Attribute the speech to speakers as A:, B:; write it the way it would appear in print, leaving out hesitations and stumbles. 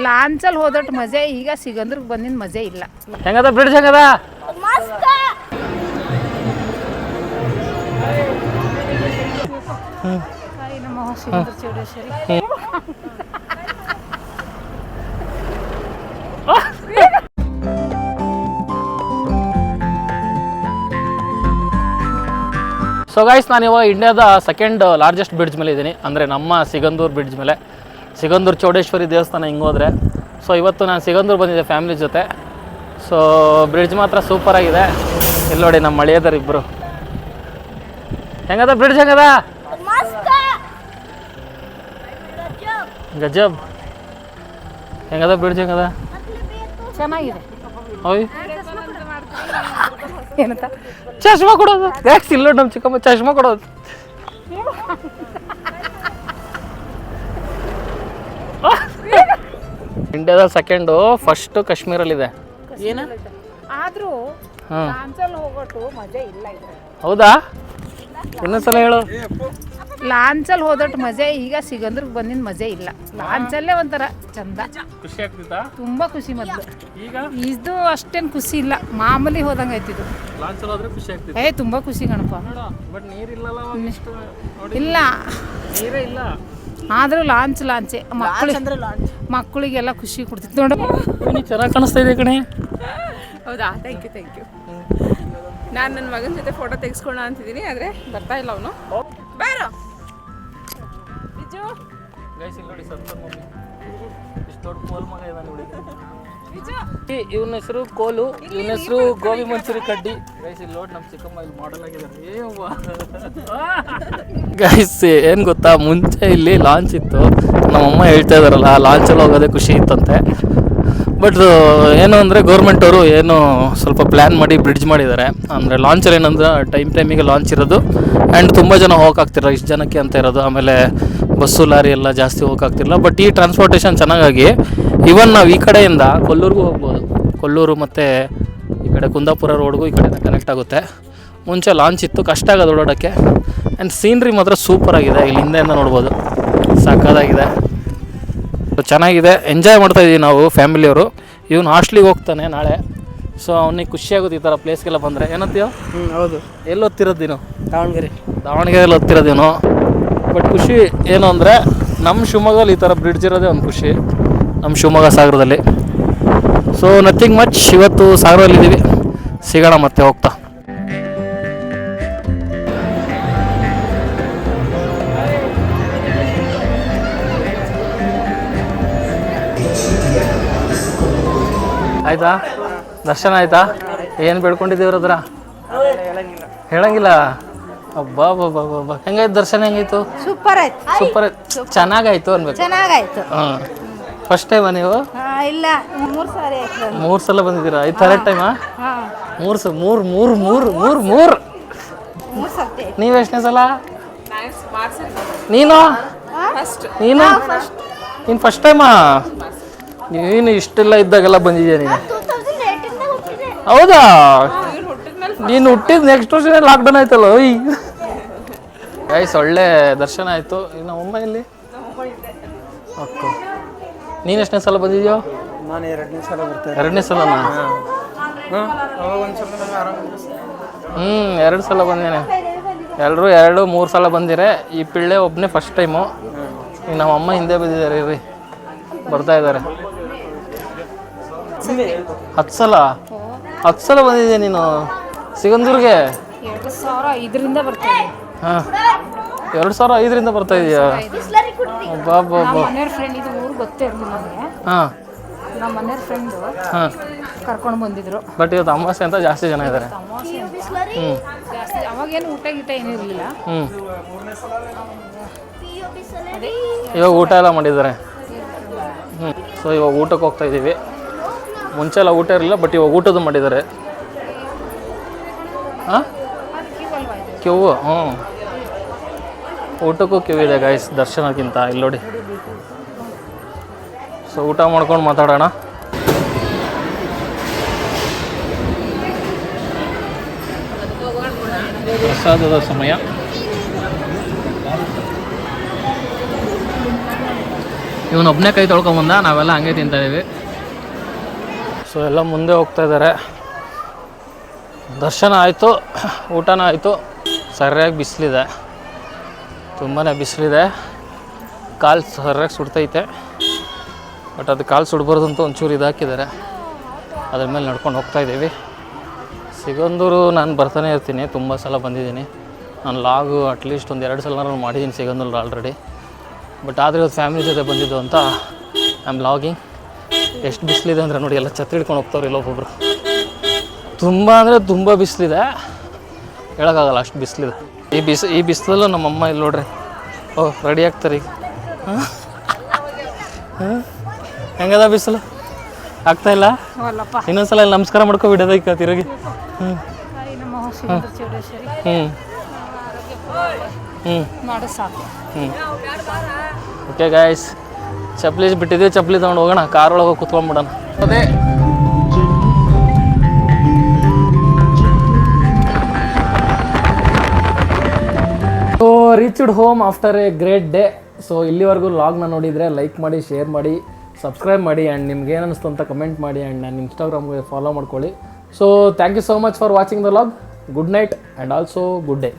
A: ಲಾಂಚಲ್ಲಿ ಹೋದಟ್ಟು ಮಜೆ ಈಗ ಸಿಗಂದ್ರಿಗೆ ಬಂದಿನ ಮಜೆ ಇಲ್ಲ.
B: ಹೆಂಗದ ಬ್ರಿಡ್ಜ್ ಹೆಂಗದ?
A: ನಮ್ಮ ಸಿಗಂದ್ರ ಚೌಡೇಶ್ವರಿ
B: ಸೊ ಗೈಸ್, ನಾನಿವಾಗ ಇಂಡಿಯಾದ ಸೆಕೆಂಡ್ ಲಾರ್ಜೆಸ್ಟ್ ಬ್ರಿಡ್ಜ್ ಮೇಲೆ ಇದ್ದೀನಿ, ಅಂದರೆ ನಮ್ಮ ಸಿಗಂದೂರು ಬ್ರಿಡ್ಜ್ ಮೇಲೆ. ಸಿಗಂದೂರು ಚೌಡೇಶ್ವರಿ ದೇವಸ್ಥಾನ ಹಿಂಗೆ ಹೋದರೆ. ಸೊ ಇವತ್ತು ನಾನು ಸಿಗಂದೂರು ಬಂದಿದ್ದೆ ಫ್ಯಾಮಿಲಿ ಜೊತೆ. ಸೊ ಬ್ರಿಡ್ಜ್ ಮಾತ್ರ ಸೂಪರಾಗಿದೆ. ಇಲ್ಲಿ ನೋಡಿ ನಮ್ಮ ಮಳೆಯದರ್ ಇಬ್ಬರು. ಹೆಂಗದ ಬ್ರಿಡ್ಜ್ ಹೆಂಗದ? ಗಜಬ್. ಹೆಂಗದ ಬ್ರಿಡ್ಜ್ ಹೆಂಗದ?
A: ಚೆನ್ನಾಗಿದೆ.
B: ಓಯ್
A: ಏನಂತ
B: ಚಶ್ಮಾ ಕೊಡೋದು ಯಾಕೆ ಇಲ್ಲ ನಮ್ಮ ಚಿಕ್ಕಮ್ಮ ಚಶ್ಮಾ ಕೊಡೋದು. ಇಂಡಿಯಾದ ಸೆಕೆಂಡು, ಫಸ್ಟ್ ಕಾಶ್ಮೀರಲ್ಲಿದೆ.
A: ಏನು ಆದರೂ ಲಾಂಚಲ್ಲಿ ಹೋಗೋಟು ಮಜೆ ಇಲ್ಲ ಇದ್ರೆ.
B: ಹೌದಾ? ಇನ್ನೊಂದ್ಸಲ ಹೇಳು.
A: ಲಾಂಚಲ್ಲಿ ಹೋದಟ್ಟು ಮಜೆ ಈಗ ಸಿಗಂದ್ರಿಗೆ ಬಂದಿನ ಮಜೆ ಇಲ್ಲ. ಲಾಂಚಲ್ಲೇ ಒಂಥರ ಚಂದ,
B: ಖುಷಿ ಆಗ್ತಿತ್ತಾ?
A: ತುಂಬಾ ಖುಷಿ. ಮೊದಲು
B: ಈಗ
A: ಇದು ಅಷ್ಟೇನು ಖುಷಿ ಇಲ್ಲ, ಮಾಮೂಲಿ ಹೋದಂಗೆ ಆಯ್ತಿದ್ದು.
B: ಲಾಂಚಲ್ಲಿ ಹೋದ್ರೆ ಖುಷಿ ಆಗ್ತಿತ್ತು.
A: ತುಂಬಾ ಖುಷಿ ಗಣಪ.
B: ಬಟ್ ನೀರಿಲ್ಲಲ್ಲ,
A: ಇಲ್ಲ
B: ನೀರೇ ಇಲ್ಲ.
A: ಆದರೂ ಲಾಂಚೆ ಮಕ್ಕಳಿಗೆಲ್ಲ ಖುಷಿ ಕೊಡ್ತಿತ್ತು ನೋಡು.
B: ಚೆನ್ನಾಗಿ ಕಾಣಿಸ್ತಾ ಇದೆ ಕಣೆ.
C: ಹೌದಾ? Thank you. ನಾನು ನನ್ನ ಮಗನ ಜೊತೆ ಫೋಟೋ ತೆಗೆಸ್ಕೊಳ್ಳೋಣ ಅಂತಿದ್ದೀನಿ, ಆದರೆ ಬರ್ತಾ ಇಲ್ಲ ಅವನು. ಬಾರೋ ಬಿಜು.
B: ನೋಡಿ ಇಷ್ಟು ದೊಡ್ಡ ಕೋಲ್ ಮಗ ಇದ್ದಾನೆ ನೋಡಿ. ಇವನ ಹೆಸರು ಕೋಲು, ಇವನ ಹೆಸರು ಗೋಬಿ ಮಂಚೂರಿ ಕಡ್ಡಿ. ಗೈಸ್ ಇಲ್ಲಿ ನೋಡಿ ನಮ್ಮ ಚಿಕ್ಕಮ್ಮ ಇಲ್ಲಿ ಮಾಡಲ್ ಆಗಿದ್ದಾರೆ. ಗೈಸ್ ಏನು ಗೊತ್ತಾ, ಮುಂಚೆ ಇಲ್ಲಿ ಲಾಂಚ್ ಇತ್ತು. ನಮ್ಮಮ್ಮ ಹೇಳ್ತಾ ಇದ್ದಾರಲ್ಲ, ಲಾಂಚಲ್ಲಿ ಹೋಗೋದೇ ಖುಷಿ ಇತ್ತಂತೆ. ಬಟ್ ಏನು ಅಂದರೆ ಗೌರ್ಮೆಂಟ್ ಅವರು ಏನು ಸ್ವಲ್ಪ ಪ್ಲ್ಯಾನ್ ಮಾಡಿ ಬ್ರಿಡ್ಜ್ ಮಾಡಿದ್ದಾರೆ. ಅಂದರೆ ಲಾಂಚಲ್ಲಿ ಏನಂದ್ರೆ ಟೈಮಿಗೆ ಲಾಂಚ್ ಇರೋದು, ಆ್ಯಂಡ್ ತುಂಬ ಜನ ಹೋಗೋಕ್ಕಾಗ್ತಿರಲ್ಲ, ಇಷ್ಟು ಜನಕ್ಕೆ ಅಂತ ಇರೋದು. ಆಮೇಲೆ ಬಸ್ಸು ಲಾರಿ ಎಲ್ಲ ಜಾಸ್ತಿ ಹೋಗೋಕ್ಕಾಗ್ತಿರಲ್ಲ. ಬಟ್ ಈ ಟ್ರಾನ್ಸ್ಪೋರ್ಟೇಷನ್ ಚೆನ್ನಾಗಾಗಿ ಇವನ್ ನಾವು ಈ ಕಡೆಯಿಂದ ಕೊಲ್ಲೂರಿಗೂ ಹೋಗ್ಬೋದು. ಕೊಲ್ಲೂರು ಮತ್ತು ಈ ಕಡೆ ಕುಂದಾಪುರ ರೋಡ್ಗೂ ಈ ಕಡೆ ಕನೆಕ್ಟ್ ಆಗುತ್ತೆ. ಮುಂಚೆ ಲಾಂಚ್ ಇತ್ತು, ಕಷ್ಟ ಆಗೋದು ಓಡಾಡೋಕ್ಕೆ. ಆ್ಯಂಡ್ ಸೀನ್ರಿ ಮಾತ್ರ ಸೂಪರಾಗಿದೆ, ಇಲ್ಲಿ ಹಿಂದೆಯಿಂದ ನೋಡ್ಬೋದು, ಸಾಕಾಗಿದೆ, ಚೆನ್ನಾಗಿದೆ. ಎಂಜಾಯ್ ಮಾಡ್ತಾಯಿದ್ದೀವಿ ನಾವು ಫ್ಯಾಮಿಲಿಯವರು. ಇವನು ಹಾಸ್ಟ್ಲಿಗೆ ಹೋಗ್ತಾನೆ ನಾಳೆ. ಸೊ ಅವನಿಗೆ ಖುಷಿಯಾಗುತ್ತೆ ಈ ಥರ ಪ್ಲೇಸ್ಗೆಲ್ಲ ಬಂದರೆ. ಏನಂತೀಯೋ?
D: ಹೌದು.
B: ಎಲ್ಲಿ ಓದ್ತಿರೋದು ನೀನು?
D: ದಾವಣಗೆರೆಯಲ್ಲಿ
B: ಓದ್ತಿರೋದು ನೀನು. ಬಟ್ ಖುಷಿ ಏನು ಅಂದರೆ ನಮ್ಮ ಶಿವಮೊಗ್ಗದಲ್ಲಿ ಈ ಥರ ಬ್ರಿಡ್ಜ್ ಇರೋದೇ ಒಂದು ಖುಷಿ, ನಮ್ಮ ಶಿವಮೊಗ್ಗ ಸಾಗರದಲ್ಲಿ. ಸೊ ನಥಿಂಗ್ ಮಚ್, ಇವತ್ತು ಸಾಗರದಲ್ಲಿದ್ದೀವಿ. ಸಿಗೋಣ ಮತ್ತೆ ಹೋಗ್ತಾ. ಆಯ್ತಾ? ದರ್ಶನ ಆಯ್ತಾ? ಏನು ಬೇಡ್ಕೊಂಡಿದ್ದೀವ್ರ ಹತ್ರ? ಹೇಳಂಗಿಲ್ಲ. ಅಬ್ಬಾ ಬಾಬಾ, ಹೆಂಗಾಯ್ತು ದರ್ಶನ? ಹೆಂಗಾಯ್ತು?
A: ಸೂಪರ್ ಆಯ್ತು.
B: ಚೆನ್ನಾಗಾಯ್ತು ಅನ್ಬೇಕು.
A: ಚೆನ್ನಾಗಾಯ್ತು.
B: ಹಾಂ, ಫಸ್ಟ್ ಟೈಮಾ ನೀವು?
A: ಇಲ್ಲ, 3 ಸಾರಿ ಆಯ್ತು.
B: 3 ಸಲ ಬಂದಿದ್ದೀರಾ? ಇದು ಥರ್ಡ್ ಟೈಮಾ? ನೀವು ಎಷ್ಟನೇ ಸಲ? ನೀನು ಫಸ್ಟ್ ಟೈಮಾ? ನೀನು ಇಷ್ಟೆಲ್ಲ ಇದ್ದಾಗೆಲ್ಲ ಬಂದಿದ್ಯಾ ನೀನು? ಹೌದಾ? ನೀನು ಹುಟ್ಟಿದ ನೆಕ್ಸ್ಟ್ ವರ್ಷನೇ ಲಾಕ್ಡೌನ್ ಆಯ್ತಲ್ಲ. ಗೈಸ್ ಒಳ್ಳೆ ದರ್ಶನ ಆಯಿತು. ಇನ್ನು ನಮ್ಮಮ್ಮ ಇಲ್ಲಿ ಓಕೆ. ನೀನು ಎಷ್ಟನೇ ಸಲ ಬಂದಿದ್ಯೋ?
D: ನಾನು 2ನೇ ಸಲ ಬರ್ತೇನೆ.
B: 2ನೇ ಸಲನಾ? 2 ಸಲ ಬಂದೇನೆ. ಎಲ್ಲರೂ 2-3 ಸಲ ಬಂದಿರೆ. ಈ ಪಿಳ್ಳೆ ಒಬ್ಬನೇ ಫಸ್ಟ್ ಟೈಮು. ಈಗ ನಮ್ಮಮ್ಮ ಹಿಂದೆ ಬಂದಿದ್ದಾರೆ, ಇರ್ರಿ ಬರ್ತಾ ಇದ್ದಾರೆ. 10 ಸಲ ಬಂದಿದ್ಯಾ ನೀನು ಸಿಗಂದೂರ್ಗೆ?
A: 2005ರಿಂದ ಬರ್ತಾ ಇದ್ದೀನಿ.
B: ಹಾಂ, 2005ರಿಂದ ಬರ್ತಾ ಇದೆಯಾ? ಬಾಬಾ,
A: ಮನೆಯವ್ರ ಫ್ರೆಂಡ್, ಇದು ಊರು ಗೊತ್ತೇ ಇರಲಿಲ್ಲ ನನಗೆ.
B: ಹಾಂ,
A: ನಮ್ಮ ಮನೆಯವ್ರ ಫ್ರೆಂಡು
B: ಹಾಂ
A: ಕರ್ಕೊಂಡು ಬಂದಿದ್ರು.
B: ಬಟ್ ಇವತ್ತು ಅಮಾವಾಸ್ಯೆ ಅಂತ ಜಾಸ್ತಿ ಜನ ಇದ್ದಾರೆ.
A: ಜಾಸ್ತಿ ಅವಾಗೇನು ಊಟ ಗೀಟ ಏನೂ ಇರಲಿಲ್ಲ.
B: ಇವಾಗ ಊಟ ಎಲ್ಲ ಮಾಡಿದ್ದಾರೆ. ಸೊ ಇವಾಗ ಊಟಕ್ಕೆ ಹೋಗ್ತಾ ಇದ್ದೀವಿ. ಮುಂಚೆ ಎಲ್ಲ ಊಟ ಇರಲಿಲ್ಲ, ಬಟ್ ಇವಾಗ ಊಟದ್ದು ಮಾಡಿದ್ದಾರೆ. ಹಾಂ, ಕ್ಯೂ. ಊಟಕ್ಕೂ ಕ್ಯೂ ಇದೆ ಗೈಸ್, ದರ್ಶನಕ್ಕಿಂತ. ಇಲ್ಲಿ ನೋಡಿ. ಸೊ ಊಟ ಮಾಡ್ಕೊಂಡು ಮಾತಾಡೋಣ. ಪ್ರಸಾದದ ಸಮಯ. ಇವನೊಬ್ಬನೇ ಕೈ ತೊಳ್ಕೊಂಬಂದ, ನಾವೆಲ್ಲ ಹಂಗೆ ತಿಂತಾಯಿದ್ದೀವಿ. ಸೊ ಎಲ್ಲ ಮುಂದೆ ಹೋಗ್ತಾ ಇದ್ದಾರೆ. ದರ್ಶನ ಆಯಿತು, ಊಟನೂ ಆಯಿತು. ಸರಿಯಾಗಿ ಬಿಸಿಲಿದೆ, ತುಂಬಾ ಬಿಸಿಲಿದೆ. ಕಾಲು ಸರಿಯಾಗಿ ಸುಡ್ತೈತೆ. ಬಟ್ ಅದು ಕಾಲು ಸುಡಬಾರ್ದು ಅಂತ ಒಂಚೂರು ಇದಾಕಿದ್ದಾರೆ. ಅದ್ರ ಮೇಲೆ ನಡ್ಕೊಂಡು ಹೋಗ್ತಾಯಿದ್ದೀವಿ. ಸಿಗಂದೂರು ನಾನು ಬರ್ತಾನೆ ಇರ್ತೀನಿ, ತುಂಬ ಸಲ ಬಂದಿದ್ದೀನಿ. ನಾನು ಲಾಗು ಅಟ್ಲೀಸ್ಟ್ ಒಂದು 2 ಸಲ ನಾನು ಮಾಡಿದ್ದೀನಿ ಸಿಗಂದೂರು ಆಲ್ರೆಡಿ. ಬಟ್ ಆದರೆ ಇವತ್ತು ಫ್ಯಾಮಿಲಿ ಜೊತೆ ಬಂದಿದ್ದು ಅಂತ ಐ ಆಮ್ ಲಾಗಿಂಗ್. ಎಷ್ಟು ಬಿಸಿಲಿದೆ ಅಂದರೆ ನೋಡಿ, ಎಲ್ಲ ಛತ್ರಿ ಹಿಡ್ಕೊಂಡು ಹೋಗ್ತಾವ್ರಿ ಇಲ್ಲೊಬ್ಬೊಬ್ರು. ತುಂಬ ಅಂದರೆ ತುಂಬ ಬಿಸಿಲಿದೆ, ಹೇಳೋಕ್ಕಾಗಲ್ಲ ಅಷ್ಟು ಬಿಸಿಲಿದೆ. ಈ ಬಿಸಿಲಲ್ಲೂ ನಮ್ಮಮ್ಮ ಇಲ್ಲಿ ನೋಡ್ರಿ, ಓಹ್ ರೆಡಿ ಆಗ್ತಾರೆ ಈಗ. ಹೆಂಗದ ಬಿಸಿಲು? ಆಗ್ತಾಯಿಲ್ಲ? ಇನ್ನೊಂದ್ಸಲ ಇಲ್ಲಿ ನಮಸ್ಕಾರ ಮಾಡ್ಕೊಬಿಡೋದಕ್ಕೆ ತಿರುಗಿ. ಹ್ಞೂ ಓಕೆ ಗಾಯ್ಸ್, ಚಪ್ಪಲಿ ಬಿಟ್ಟಿದ್ದೀವಿ, ಚಪ್ಪಲಿ ತೊಗೊಂಡು ಹೋಗೋಣ, ಕಾರೊಳಗೆ ಹೋಗಿ ಕುತ್ಕೊಂಡ್ಬಿಡೋಣ. ಅದೇ so reached home after A great day. So ಇಲ್ಲಿವರೆಗೂ ಲಾಗ್ನ ನೋಡಿದರೆ ಲೈಕ್ ಮಾಡಿ, ಶೇರ್ ಮಾಡಿ, ಸಬ್ಸ್ಕ್ರೈಬ್ ಮಾಡಿ, ಆ್ಯಂಡ್ ನಿಮ್ಗೆ ಏನು ಅನ್ನಿಸ್ತು ಅಂತ ಕಮೆಂಟ್ ಮಾಡಿ, ಆ್ಯಂಡ್ ನನ್ನ ಇನ್ಸ್ಟಾಗ್ರಾಮ್ಗೆ ಫಾಲೋ ಮಾಡ್ಕೊಳ್ಳಿ. So thank you so much for watching the vlog. Good night and also good day.